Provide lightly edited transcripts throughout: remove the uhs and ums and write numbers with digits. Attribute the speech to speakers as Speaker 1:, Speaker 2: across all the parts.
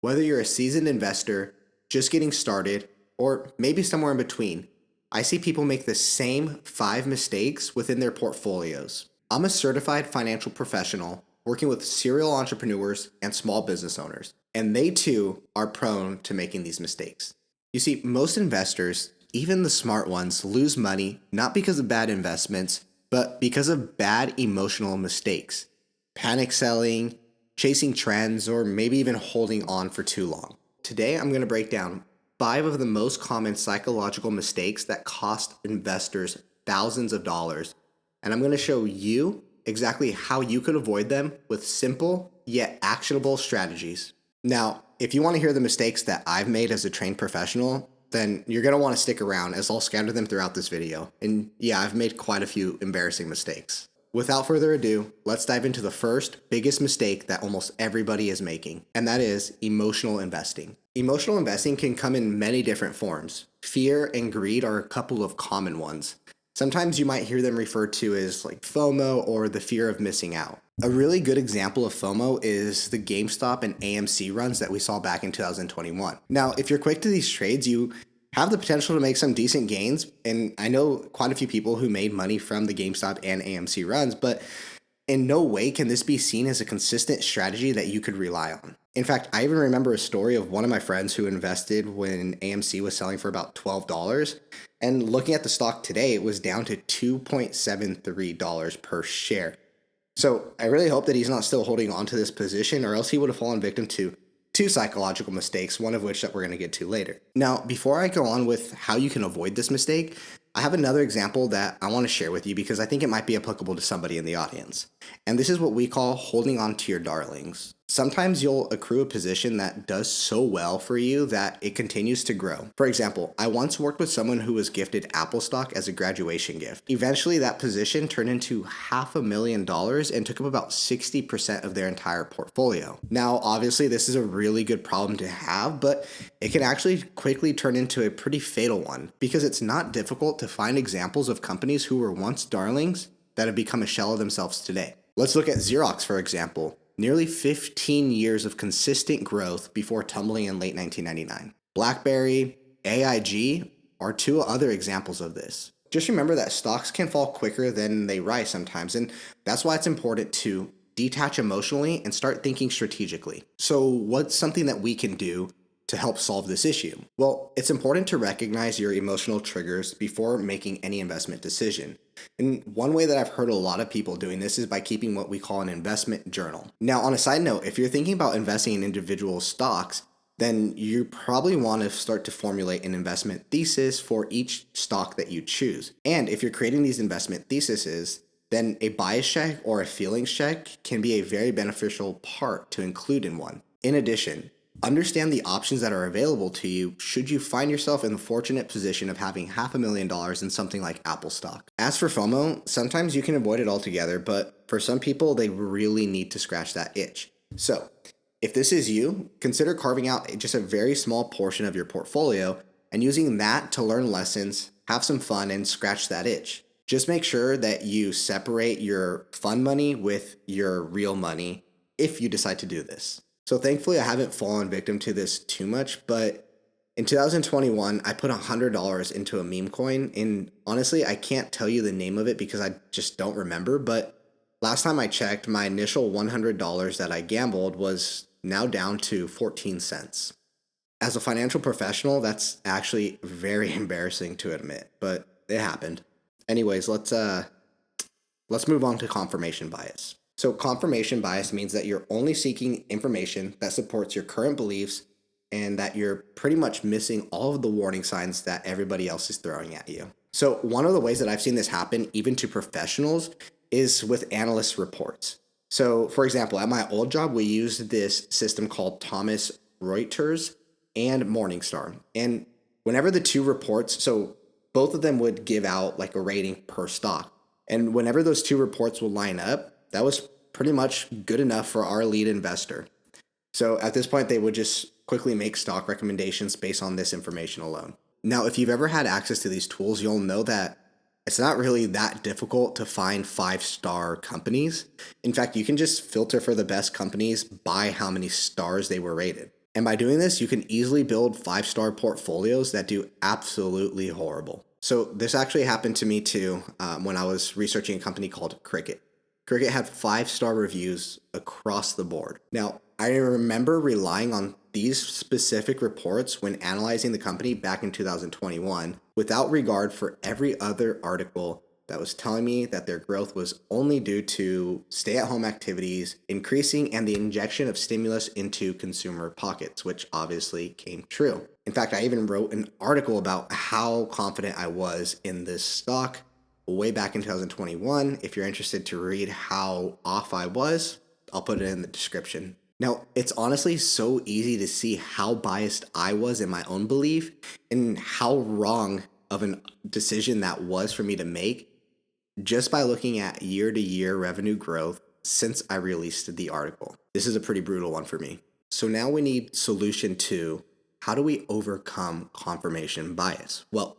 Speaker 1: Whether you're a seasoned investor, just getting started, or maybe somewhere in between, I see people make the same 5 mistakes within their portfolios. I'm a certified financial professional working with serial entrepreneurs and small business owners, and they too are prone to making these mistakes. You see, most investors, even the smart ones, lose money not because of bad investments, but because of bad emotional mistakes. Panic selling, chasing trends, or maybe even holding on for too long. Today, I'm going to break down 5 of the most common psychological mistakes that cost investors thousands of dollars. And I'm going to show you exactly how you could avoid them with simple yet actionable strategies. Now, if you want to hear the mistakes that I've made as a trained professional, then you're going to want to stick around as I'll scatter them throughout this video. And yeah, I've made quite a few embarrassing mistakes. Without further ado, let's dive into the first biggest mistake that almost everybody is making, and that is emotional investing. Emotional investing can come in many different forms. Fear and greed are a couple of common ones. Sometimes you might hear them referred to as like FOMO or the fear of missing out. A really good example of FOMO is the GameStop and AMC runs that we saw back in 2021. Now, if you're quick to these trades, you have the potential to make some decent gains. And I know quite a few people who made money from the GameStop and AMC runs, but in no way can this be seen as a consistent strategy that you could rely on. In fact, I even remember a story of one of my friends who invested when AMC was selling for about $12. And looking at the stock today, it was down to $2.73 per share. So I really hope that he's not still holding on to this position, or else he would have fallen victim to 2 psychological mistakes, one of which that we're going to get to later. Now, before I go on with how you can avoid this mistake, I have another example that I want to share with you because I think it might be applicable to somebody in the audience. And this is what we call holding on to your darlings. Sometimes you'll accrue a position that does so well for you that it continues to grow. For example, I once worked with someone who was gifted Apple stock as a graduation gift. Eventually, that position turned into $500,000 and took up about 60% of their entire portfolio. Now, obviously, this is a really good problem to have, but it can actually quickly turn into a pretty fatal one because it's not difficult to find examples of companies who were once darlings that have become a shell of themselves today. Let's look at Xerox, for example. Nearly 15 years of consistent growth before tumbling in late 1999. BlackBerry, AIG are 2 other examples of this. Just remember that stocks can fall quicker than they rise sometimes, and that's why it's important to detach emotionally and start thinking strategically. So what's something that we can do to help solve this issue? Well, it's important to recognize your emotional triggers before making any investment decision. And one way that I've heard a lot of people doing this is by keeping what we call an investment journal. Now, on a side note, if you're thinking about investing in individual stocks, then you probably want to start to formulate an investment thesis for each stock that you choose. And if you're creating these investment theses, then a bias check or a feelings check can be a very beneficial part to include in one. In addition, understand the options that are available to you should you find yourself in the fortunate position of having $500,000 in something like Apple stock. As for FOMO, sometimes you can avoid it altogether, but for some people, they really need to scratch that itch. So, if this is you, consider carving out just a very small portion of your portfolio and using that to learn lessons, have some fun, and scratch that itch. Just make sure that you separate your fun money with your real money if you decide to do this. So thankfully, I haven't fallen victim to this too much, but in 2021, I put $100 into a meme coin, and honestly, I can't tell you the name of it because I just don't remember, but last time I checked, my initial $100 that I gambled was now down to 14 cents. As a financial professional, that's actually very embarrassing to admit, but it happened. Anyways, let's move on to confirmation bias. So confirmation bias means that you're only seeking information that supports your current beliefs and that you're pretty much missing all of the warning signs that everybody else is throwing at you. So one of the ways that I've seen this happen even to professionals is with analyst reports. So for example, at my old job, we used this system called Thomas Reuters and Morningstar. And whenever the 2 reports, so both of them would give out like a rating per stock. And whenever those 2 reports would line up, that was pretty much good enough for our lead investor. So at this point, they would just quickly make stock recommendations based on this information alone. Now, if you've ever had access to these tools, you'll know that it's not really that difficult to find 5-star companies. In fact, you can just filter for the best companies by how many stars they were rated. And by doing this, you can easily build 5-star portfolios that do absolutely horrible. So this actually happened to me too when I was researching a company called Cricket. Cricket had 5-star reviews across the board. Now, I remember relying on these specific reports when analyzing the company back in 2021 without regard for every other article that was telling me that their growth was only due to stay-at-home activities increasing and the injection of stimulus into consumer pockets, which obviously came true. In fact, I even wrote an article about how confident I was in this stock way back in 2021. If you're interested to read how off I was, I'll put it in the description. Now, it's honestly so easy to see how biased I was in my own belief and how wrong of a decision that was for me to make just by looking at year-to-year revenue growth since I released the article. This is a pretty brutal one for me. So now we need solution 2. How do we overcome confirmation bias? Well,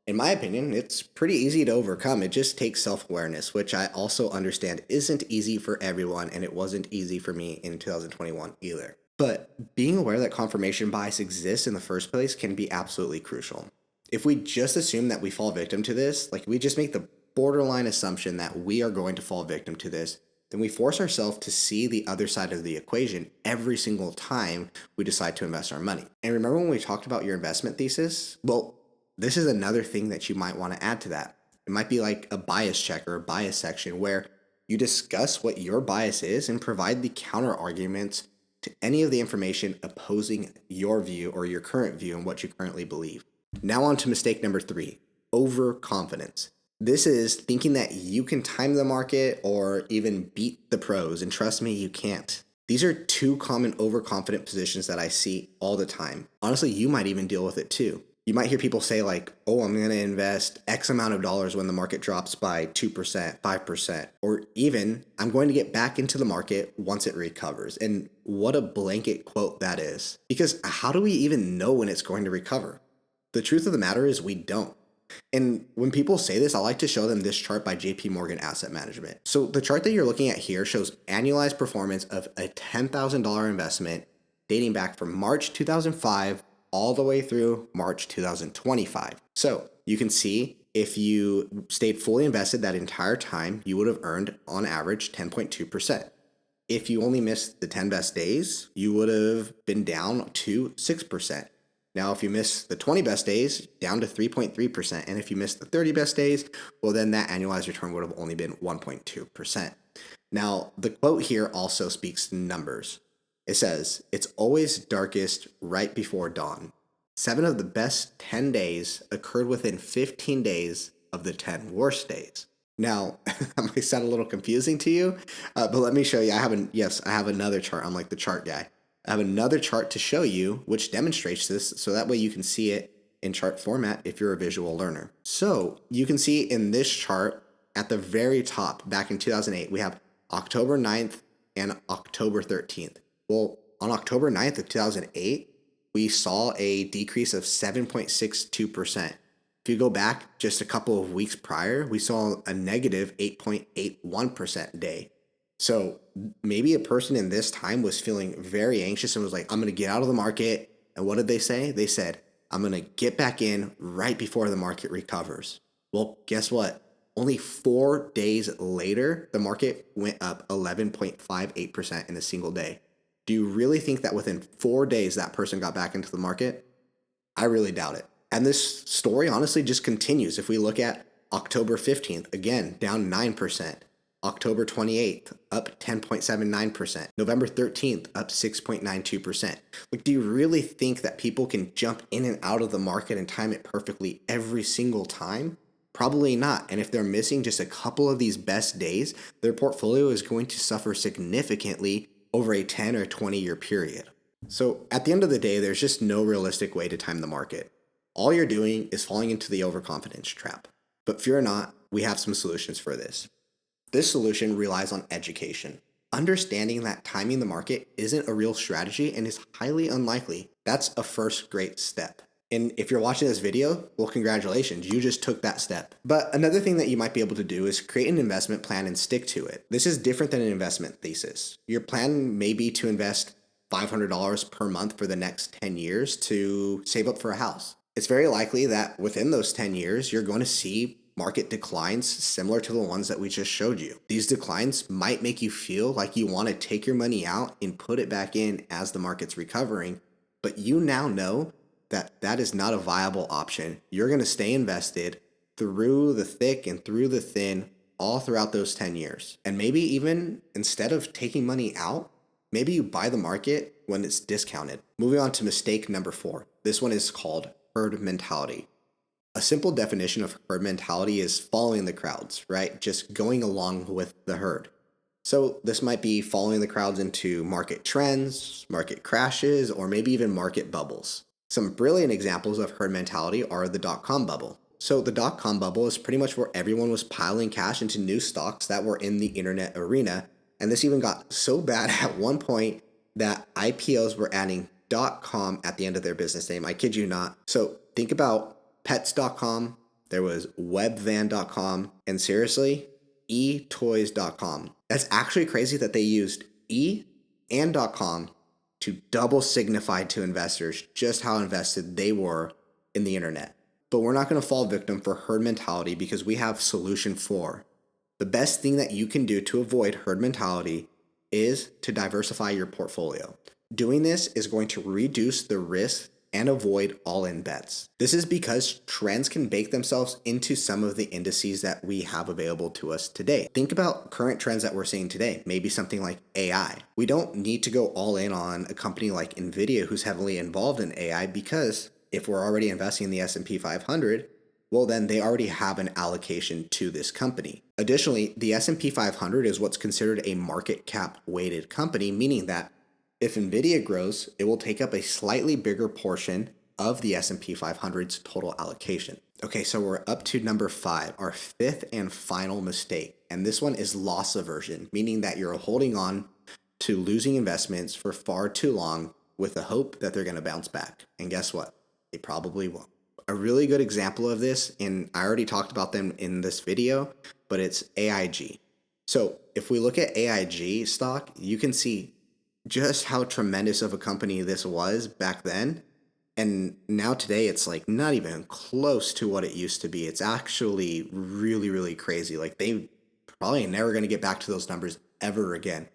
Speaker 1: in my opinion, it's pretty easy to overcome. It just takes self-awareness, which I also understand isn't easy for everyone, and it wasn't easy for me in 2021 either. But being aware that confirmation bias exists in the first place can be absolutely crucial. If we just assume that we fall victim to this, like we just make the borderline assumption that we are going to fall victim to this, then we force ourselves to see the other side of the equation every single time we decide to invest our money. And remember when we talked about your investment thesis? Well, this is another thing that you might want to add to that. It might be like a bias check or a bias section where you discuss what your bias is and provide the counter arguments to any of the information opposing your view or your current view and what you currently believe. Now on to mistake number 3, overconfidence. This is thinking that you can time the market or even beat the pros, and trust me, you can't. These are 2 common overconfident positions that I see all the time. Honestly, you might even deal with it too. You might hear people say like, oh, I'm going to invest X amount of dollars when the market drops by 2%, 5%, or even I'm going to get back into the market once it recovers. And what a blanket quote that is. Because how do we even know when it's going to recover? The truth of the matter is we don't. And when people say this, I like to show them this chart by JP Morgan Asset Management. So the chart that you're looking at here shows annualized performance of a $10,000 investment dating back from March 2005 all the way through March 2025. So you can see if you stayed fully invested that entire time, you would have earned on average 10.2%. If you only missed the 10 best days, you would have been down to 6%. Now, if you miss the 20 best days, down to 3.3%. And if you miss the 30 best days, well, then that annualized return would have only been 1.2%. Now, the quote here also speaks numbers. It says, it's always darkest right before dawn. 7 of the best 10 days occurred within 15 days of the 10 worst days. Now, that might sound a little confusing to you, but let me show you. I have another chart. I'm like the chart guy. I have another chart to show you which demonstrates this, so that way you can see it in chart format if you're a visual learner. So you can see in this chart at the very top, back in 2008, we have October 9th and October 13th. Well, on October 9th of 2008, we saw a decrease of 7.62%. If you go back just a couple of weeks prior, we saw a negative 8.81% day. So maybe a person in this time was feeling very anxious and was like, I'm going to get out of the market. And what did they say? They said, I'm going to get back in right before the market recovers. Well, guess what? Only 4 days later, the market went up 11.58% in a single day. Do you really think that within 4 days that person got back into the market? I really doubt it. And this story honestly just continues. If we look at October 15th, again, down 9%. October 28th, up 10.79%. November 13th, up 6.92%. Like, do you really think that people can jump in and out of the market and time it perfectly every single time? Probably not. And if they're missing just a couple of these best days, their portfolio is going to suffer significantly over a 10 or 20 year period. So at the end of the day, there's just no realistic way to time the market. All you're doing is falling into the overconfidence trap. But fear not, we have some solutions for this. This solution relies on education. Understanding that timing the market isn't a real strategy and is highly unlikely. That's a first great step. And if you're watching this video, well, congratulations, you just took that step. But another thing that you might be able to do is create an investment plan and stick to it. This is different than an investment thesis. Your plan may be to invest $500 per month for the next 10 years to save up for a house. It's very likely that within those 10 years, you're going to see market declines similar to the ones that we just showed you. These declines might make you feel like you want to take your money out and put it back in as the market's recovering, but you now know that that is not a viable option. You're going to stay invested through the thick and through the thin all throughout those 10 years. And maybe even instead of taking money out, maybe you buy the market when it's discounted. Moving on to mistake number 4. This one is called herd mentality. A simple definition of herd mentality is following the crowds, right? Just going along with the herd. So this might be following the crowds into market trends, market crashes, or maybe even market bubbles. Some brilliant examples of herd mentality are the dot-com bubble. So the dot-com bubble is pretty much where everyone was piling cash into new stocks that were in the internet arena. And this even got so bad at one point that IPOs were adding .com at the end of their business name. I kid you not. So think about pets.com, there was webvan.com, and seriously, etoys.com. That's actually crazy that they used e and .com to double signify to investors just how invested they were in the internet. But we're not going to fall victim for herd mentality because we have solution 4. The best thing that you can do to avoid herd mentality is to diversify your portfolio. Doing this is going to reduce the risk and avoid all-in bets. This is because trends can bake themselves into some of the indices that we have available to us today. Think about current trends that we're seeing today, maybe something like AI. We don't need to go all in on a company like NVIDIA who's heavily involved in AI because if we're already investing in the S&P 500, well then they already have an allocation to this company. Additionally, the S&P 500 is what's considered a market cap weighted company, meaning that if NVIDIA grows, it will take up a slightly bigger portion of the S&P 500's total allocation. Okay, so we're up to number 5, our 5th and final mistake. And this one is loss aversion, meaning that you're holding on to losing investments for far too long with the hope that they're going to bounce back. And guess what? They probably won't. A really good example of this, and I already talked about them in this video, but it's AIG. So if we look at AIG stock, you can see just how tremendous of a company this was back then. And now today it's like not even close to what it used to be. It's actually really, really crazy. Like they probably never going to get back to those numbers ever again.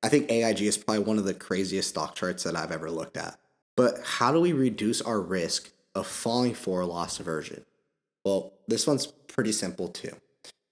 Speaker 1: I think AIG is probably one of the craziest stock charts that I've ever looked at. But how do we reduce our risk of falling for loss aversion? Well, this one's pretty simple too.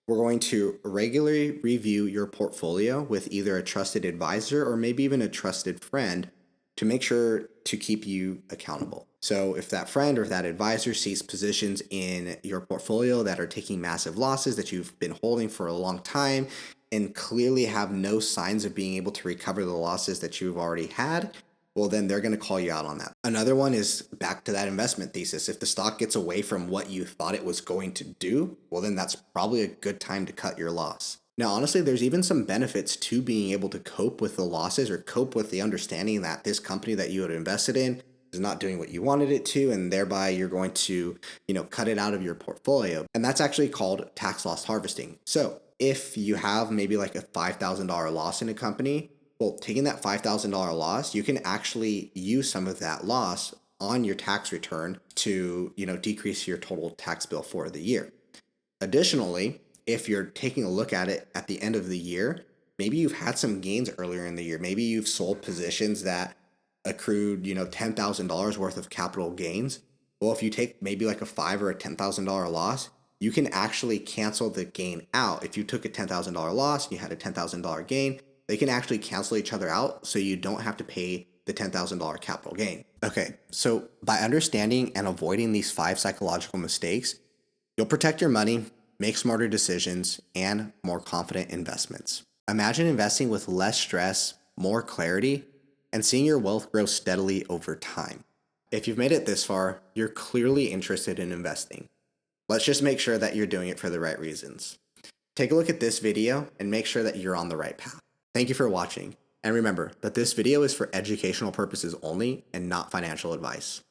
Speaker 1: We're going to regularly review your portfolio with either a trusted advisor or maybe even a trusted friend to make sure to keep you accountable. So if that friend or if that advisor sees positions in your portfolio that are taking massive losses that you've been holding for a long time and clearly have no signs of being able to recover the losses that you've already had, well, then they're going to call you out on that. Another one is back to that investment thesis. If the stock gets away from what you thought it was going to do, well, then that's probably a good time to cut your loss. Now, honestly, there's even some benefits to being able to cope with the losses or cope with the understanding that this company that you had invested in is not doing what you wanted it to, and thereby you're going to, cut it out of your portfolio. And that's actually called tax loss harvesting. So if you have maybe like a $5,000 loss in a company, well, taking that $5,000 loss, you can actually use some of that loss on your tax return to, decrease your total tax bill for the year. Additionally, if you're taking a look at it at the end of the year, maybe you've had some gains earlier in the year. Maybe you've sold positions that accrued, $10,000 worth of capital gains. Well, if you take maybe like a $5,000 or a $10,000 loss, you can actually cancel the gain out. If you took a $10,000 loss and you had a $10,000 gain, they can actually cancel each other out so you don't have to pay the $10,000 capital gain. Okay, so by understanding and avoiding these 5 psychological mistakes, you'll protect your money, make smarter decisions, and more confident investments. Imagine investing with less stress, more clarity, and seeing your wealth grow steadily over time. If you've made it this far, you're clearly interested in investing. Let's just make sure that you're doing it for the right reasons. Take a look at this video and make sure that you're on the right path. Thank you for watching, and remember that this video is for educational purposes only and not financial advice.